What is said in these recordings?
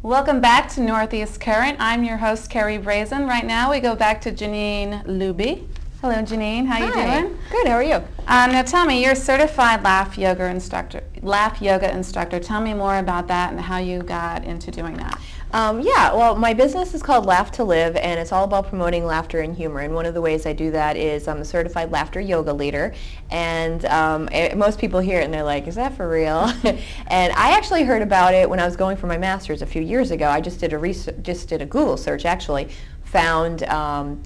Welcome back to Northeast Current. I'm your host, Kerry Brazen. Right now we go back to Jeannine Luby. Hello, Jeannine. How you doing? Good. How are you? Now tell me, you're a certified laugh yoga instructor. Tell me more about that and how you got into doing that. Well, my business is called Laugh to Live, and it's all about promoting laughter and humor. And one of the ways I do that is I'm a certified laughter yoga leader. And most people hear it and they're like, is that for real? And I actually heard about it when I was going for my master's a few years ago. I just did a Google search, actually. Found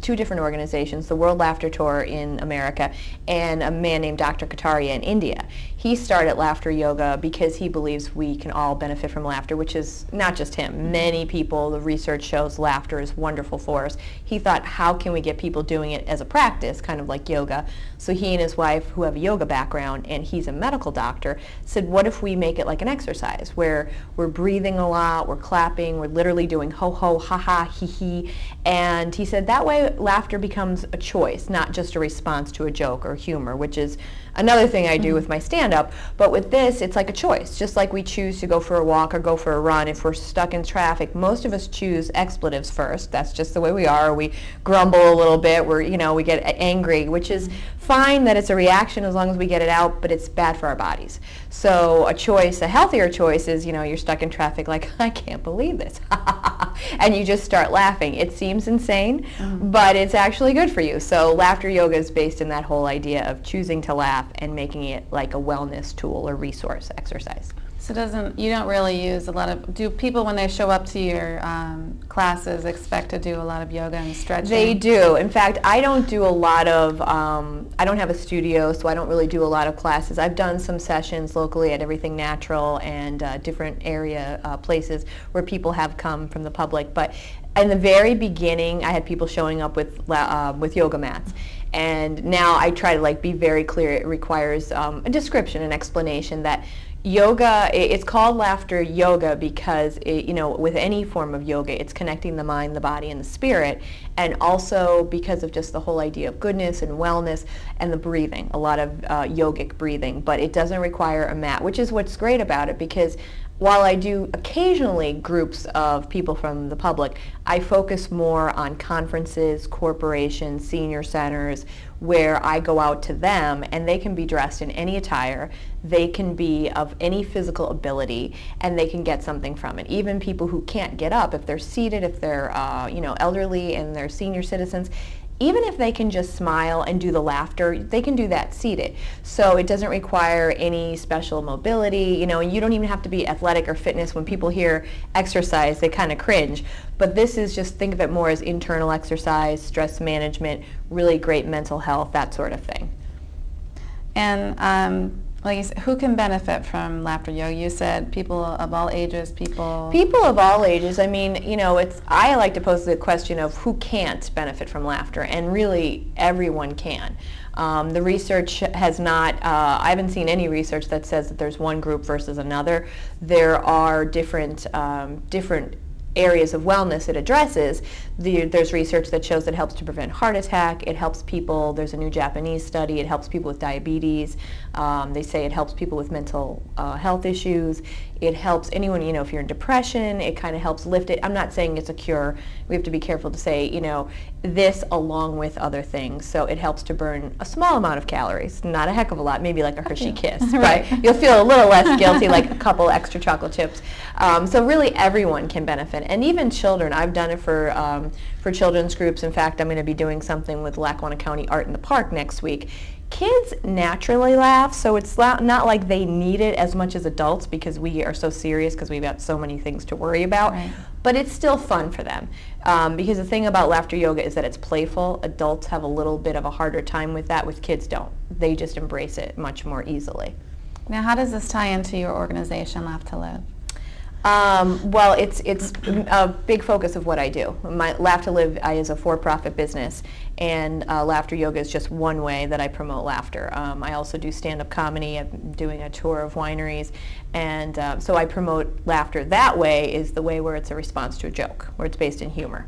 two different organizations, the World Laughter Tour in America and a man named Dr. Kataria in India. He started laughter yoga because he believes we can all benefit from laughter, which is not just him. Many people, the research shows laughter is wonderful for us. He thought, how can we get people doing it as a practice, kind of like yoga? So he and his wife, who have a yoga background, and he's a medical doctor, said, what if we make it like an exercise where we're breathing a lot, we're clapping, we're literally doing ho-ho, ha-ha, hee-hee. And he said that way laughter becomes a choice, not just a response to a joke or humor, which is another thing I do with my stand-up. But with this, it's like a choice. Just like we choose to go for a walk or go for a run. If we're stuck in traffic, most of us choose expletives first. That's just the way we are. We grumble a little bit. We get angry, which is fine that it's a reaction as long as we get it out, but it's bad for our bodies. So a choice, a healthier choice is, you're stuck in traffic like, I can't believe this. And you just start laughing. It seems insane, but it's actually good for you. So laughter yoga is based in that whole idea of choosing to laugh and making it like a wellness tool or resource exercise. So you don't really use a lot of, do people when they show up to your classes expect to do a lot of yoga and stretching? They do. In fact, I don't do a lot of, I don't have a studio, so I don't really do a lot of classes. I've done some sessions locally at Everything Natural and different area places where people have come from the public. But in the very beginning, I had people showing up with yoga mats. And now I try to be very clear. It requires a description, an explanation that yoga, it's called laughter yoga because, with any form of yoga, it's connecting the mind, the body, and the spirit, and also because of just the whole idea of goodness and wellness and the breathing, a lot of yogic breathing, but it doesn't require a mat, which is what's great about it because while I do occasionally groups of people from the public, I focus more on conferences, corporations, senior centers, where I go out to them and they can be dressed in any attire, they can be of any physical ability, and they can get something from it. Even people who can't get up, if they're seated, if they're elderly and they're senior citizens, even if they can just smile and do the laughter, they can do that seated. So it doesn't require any special mobility, and you don't even have to be athletic or fitness. When people hear exercise, they kind of cringe. But this is just, think of it more as internal exercise, stress management, really great mental health, that sort of thing. And like you said, who can benefit from laughter yoga? You said people of all ages, People of all ages. I mean, I like to pose the question of who can't benefit from laughter, and really everyone can. The research has not, I haven't seen any research that says that there's one group versus another. There are different areas of wellness it addresses. There's research that shows it helps to prevent heart attack. It helps people, there's a new Japanese study, it helps people with diabetes. They say it helps people with mental health issues. It helps anyone, if you're in depression, it kind of helps lift it. I'm not saying it's a cure. We have to be careful to say, this along with other things. So it helps to burn a small amount of calories, not a heck of a lot, maybe like a Hershey Kiss, right? You'll feel a little less guilty, like a couple extra chocolate chips. So really everyone can benefit, and even children. I've done it for children's groups. In fact, I'm going to be doing something with Lackawanna County Art in the Park next week. Kids naturally laugh, so it's not like they need it as much as adults because we are so serious because we've got so many things to worry about. Right. But it's still fun for them because the thing about laughter yoga is that it's playful. Adults have a little bit of a harder time with that. With kids, don't. They just embrace it much more easily. Now, how does this tie into your organization, Laugh to Live? Well, it's a big focus of what I do. My Laugh to Live is a for-profit business, and laughter yoga is just one way that I promote laughter. I also do stand-up comedy. I'm doing a tour of wineries, and so I promote laughter. That way is the way where it's a response to a joke, where it's based in humor.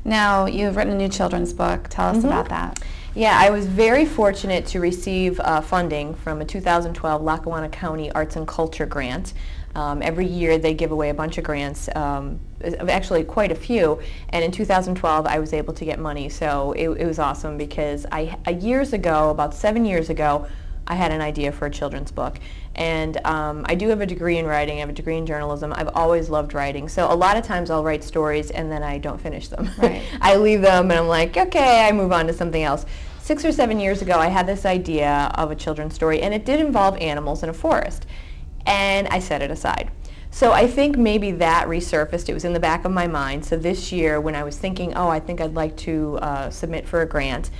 Now, you've written a new children's book. Tell us about that. Yeah, I was very fortunate to receive funding from a 2012 Lackawanna County Arts and Culture grant. Every year they give away a bunch of grants, actually quite a few, and in 2012 I was able to get money, so it was awesome because years ago, about 7 years ago, I had an idea for a children's book. And I do have a degree in writing, I have a degree in journalism. I've always loved writing. So a lot of times I'll write stories and then I don't finish them. Right. I leave them and I'm like, okay, I move on to something else. 6 or 7 years ago, I had this idea of a children's story, and it did involve animals in a forest. And I set it aside. So I think maybe that resurfaced. It was in the back of my mind. So this year, when I was thinking, oh, I think I'd like to submit for a grant,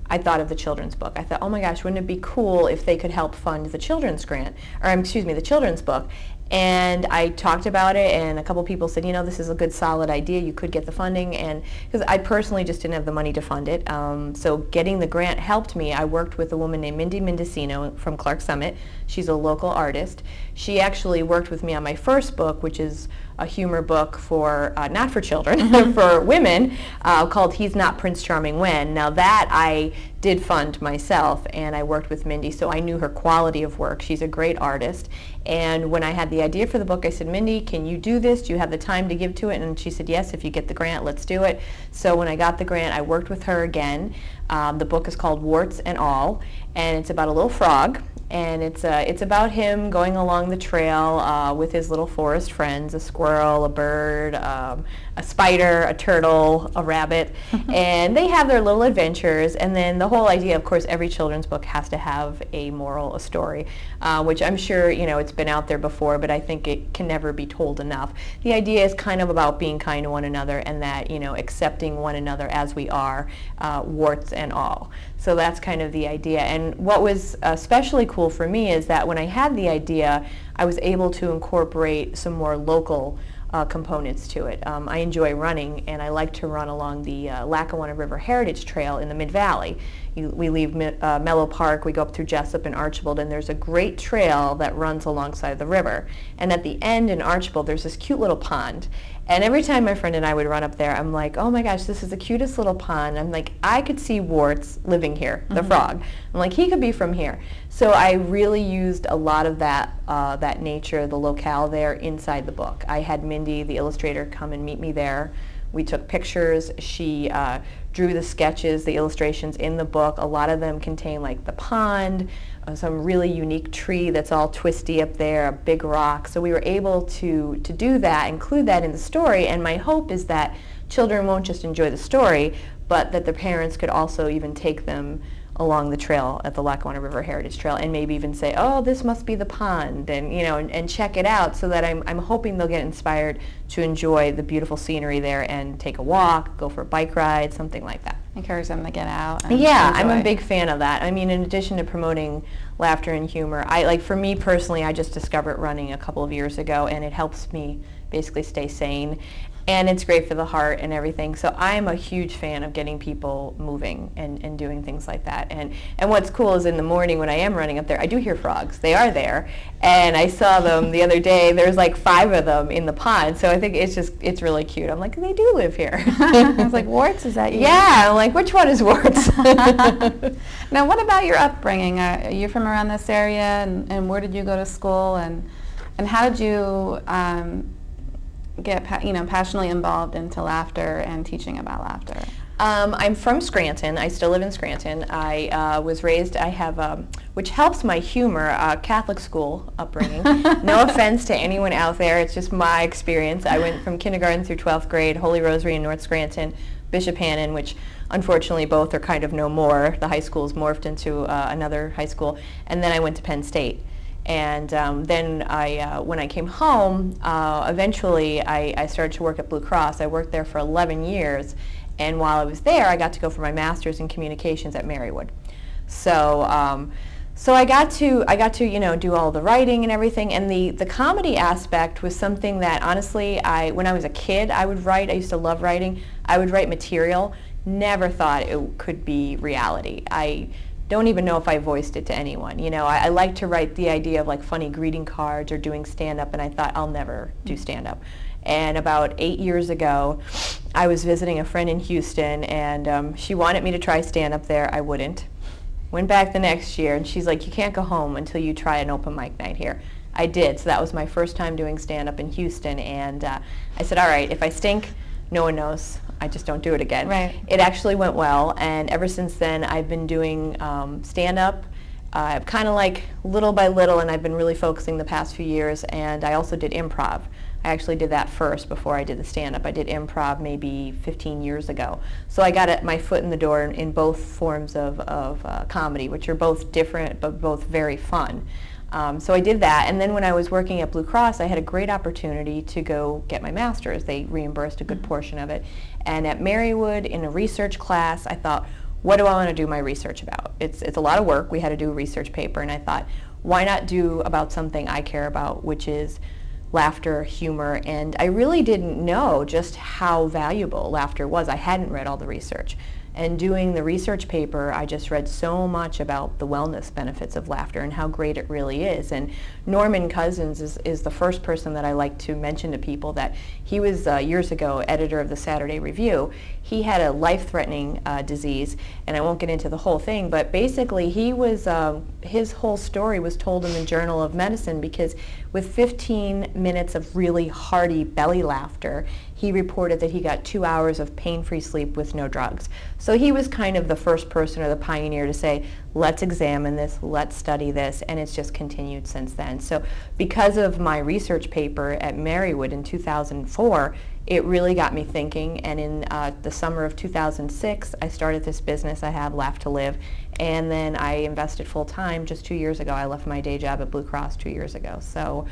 I thought of the children's book. I thought, oh my gosh, wouldn't it be cool if they could help fund the children's grant, or excuse me, the children's book. And I talked about it, and a couple people said, you know, this is a good solid idea, you could get the funding, and because I personally just didn't have the money to fund it. So getting the grant helped me. I worked with a woman named Mindy Mendocino from Clark Summit. She's a local artist. She actually worked with me on my first book, which is a humor book for, not for children, for women, called He's Not Prince Charming When. Now that I did fund myself, and I worked with Mindy, so I knew her quality of work. She's a great artist. And when I had the idea for the book, I said, Mindy, can you do this? Do you have the time to give to it? And she said, yes, if you get the grant, let's do it. So when I got the grant, I worked with her again. The book is called Wartz All, and it's about a little frog. And it's about him going along the trail with his little forest friends, a squirrel, a bird, a spider, a turtle, a rabbit, and they have their little adventures. And then the whole idea, of course, every children's book has to have a moral, a story, which I'm sure, you know, it's been out there before, but I think it can never be told enough. The idea is kind of about being kind to one another, and that, you know, accepting one another as we are, warts and all. So that's kind of the idea. And what was especially cool for me is that when I had the idea, I was able to incorporate some more local components to it. I enjoy running, and I like to run along the Lackawanna River Heritage Trail in the Mid-Valley. We leave Mellow Park, we go up through Jessup and Archibald, and there's a great trail that runs alongside the river. And at the end in Archibald, there's this cute little pond. And every time my friend and I would run up there, I'm like, oh my gosh, this is the cutest little pond. I'm like, I could see Wartz living here, the frog. I'm like, he could be from here. So I really used a lot of that, that nature, the locale there inside the book. I had Mindy, the illustrator, come and meet me there. We took pictures. She drew the sketches, the illustrations in the book. A lot of them contain like the pond, some really unique tree that's all twisty up there, a big rock. So we were able to do that, include that in the story, and my hope is that children won't just enjoy the story, but that the parents could also even take them along the trail at the Lackawanna River Heritage Trail, and maybe even say, oh, this must be the pond, and, you know, and check it out, so that I'm hoping they'll get inspired to enjoy the beautiful scenery there and take a walk, go for a bike ride, something like that. Encourage them to get out and yeah, enjoy. I'm a big fan of that. I mean, in addition to promoting laughter and humor, for me personally, I just discovered running a couple of years ago, and it helps me basically stay sane. And it's great for the heart and everything. So I'm a huge fan of getting people moving and doing things like that. And what's cool is in the morning when I am running up there, I do hear frogs. They are there. And I saw them the other day. There's like 5 of them in the pond. So I think it's really cute. I'm like, they do live here. I was like, Wartz, is that you? Yeah, I'm like, which one is Wartz? Now, what about your upbringing? Are you from around this area, and where did you go to school, and how did you get passionately involved into laughter and teaching about laughter? I'm from Scranton. I still live in Scranton. I was raised, I have, which helps my humor, Catholic school upbringing. No offense to anyone out there, it's just my experience. I went from kindergarten through 12th grade, Holy Rosary in North Scranton, Bishop Hannon, which unfortunately both are kind of no more. The high school's morphed into another high school. And then I went to Penn State. And then when I came home, eventually I started to work at Blue Cross. I worked there for 11 years, and while I was there, I got to go for my master's in communications at Marywood. So, so I got to do all the writing and everything, and the comedy aspect was something that honestly, when I was a kid, I would write. I used to love writing. I would write material. Never thought it could be reality. I don't even know if I voiced it to anyone. You know, I like to write the idea of like funny greeting cards or doing stand-up, and I thought I'll never do stand-up. And about 8 years ago, I was visiting a friend in Houston, and she wanted me to try stand-up there. I wouldn't. Went back the next year, and she's like, you can't go home until you try an open mic night here. I did. So that was my first time doing stand-up in Houston, and I said, all right, if I stink, no one knows. I just don't do it again. Right. It actually went well, and ever since then I've been doing stand-up kind of like little by little, and I've been really focusing the past few years, and I also did improv. I actually did that first before I did the stand-up. I did improv maybe 15 years ago. So I got my foot in the door in both forms of comedy, which are both different but both very fun. So I did that, and then when I was working at Blue Cross, I had a great opportunity to go get my master's. They reimbursed a good portion of it. And at Marywood, in a research class, I thought, what do I want to do my research about? It's a lot of work. We had to do a research paper, and I thought, why not do about something I care about, which is laughter, humor, and I really didn't know just how valuable laughter was. I hadn't read all the research. And doing the research paper, I just read so much about the wellness benefits of laughter and how great it really is. And Norman Cousins is the first person that I like to mention to people, that he was years ago editor of the Saturday Review. He had a life-threatening disease, and I won't get into the whole thing, but basically he was, his whole story was told in the Journal of Medicine, because with 15 minutes of really hearty belly laughter, he reported that he got 2 hours of pain-free sleep with no drugs. So he was kind of the first person or the pioneer to say, let's examine this, let's study this, and it's just continued since then. So because of my research paper at Marywood in 2004, it really got me thinking, and in the summer of 2006, I started this business I have, Laugh to Live, and then I invested full-time just 2 years ago. I left my day job at Blue Cross 2 years ago. So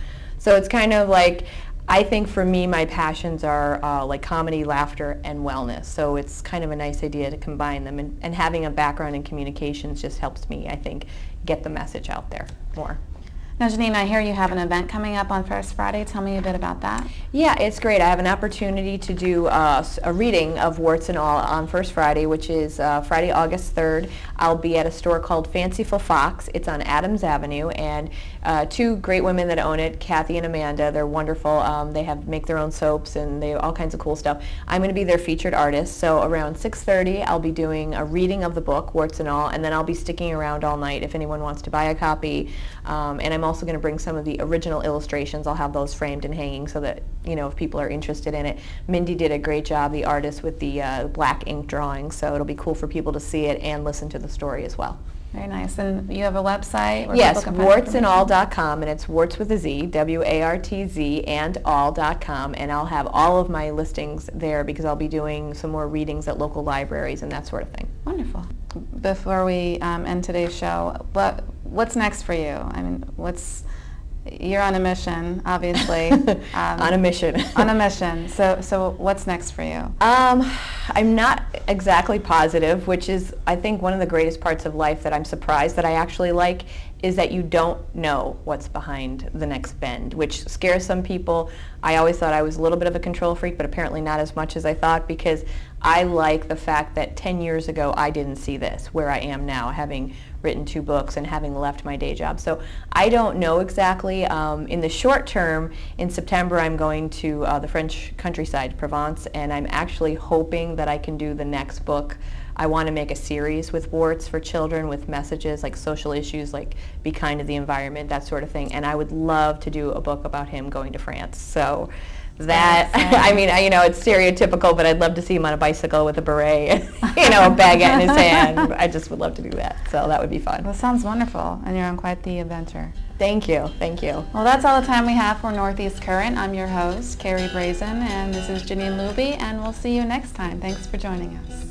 it's kind of like, I think for me, my passions are like comedy, laughter, and wellness. So it's kind of a nice idea to combine them, and having a background in communications just helps me, I think, get the message out there more. Now, Jeannine, I hear you have an event coming up on First Friday. Tell me a bit about that. Yeah, it's great. I have an opportunity to do a reading of Wartz All on First Friday, which is Friday, August 3rd. I'll be at a store called Fanciful Fox. It's on Adams Avenue, and two great women that own it, Kathy and Amanda. They're wonderful. They make their own soaps, and they have all kinds of cool stuff. I'm going to be their featured artist, so around 6:30 I'll be doing a reading of the book, Wartz All, and then I'll be sticking around all night if anyone wants to buy a copy. And I'm also going to bring some of the original illustrations. I'll have those framed and hanging so that, you know, if people are interested in it. Mindy did a great job, the artist, with the black ink drawing, so it'll be cool for people to see it and listen to the story as well. Very nice. And you have a website? Where yes, people can find wartzandall.com, and it's Wartz with a Z, W-A-R-T-Z, and all.com, and I'll have all of my listings there because I'll be doing some more readings at local libraries and that sort of thing. Wonderful. Before we end today's show, what's next for you? I mean, you're on a mission, obviously. On a mission. On a mission. So what's next for you? I'm not exactly positive, which is, I think, one of the greatest parts of life that I'm surprised that I actually like, is that you don't know what's behind the next bend, which scares some people. I always thought I was a little bit of a control freak, but apparently not as much as I thought, because I like the fact that 10 years ago I didn't see this, where I am now, having written 2 books and having left my day job. So I don't know exactly. In the short term, in September, I'm going to the French countryside, Provence, and I'm actually hoping that I can do the next book. I want to make a series with Wartz for children with messages like social issues, like be kind to the environment, that sort of thing. And I would love to do a book about him going to France. So that, I mean, you know, it's stereotypical, but I'd love to see him on a bicycle with a beret, you know, a baguette in his hand. I just would love to do that. So that would be fun. Well, sounds wonderful, and you're on quite the adventure. Thank you. Thank you. Well, that's all the time we have for Northeast Current. I'm your host, Kerry Brazen, and this is Jeannine Luby, and we'll see you next time. Thanks for joining us.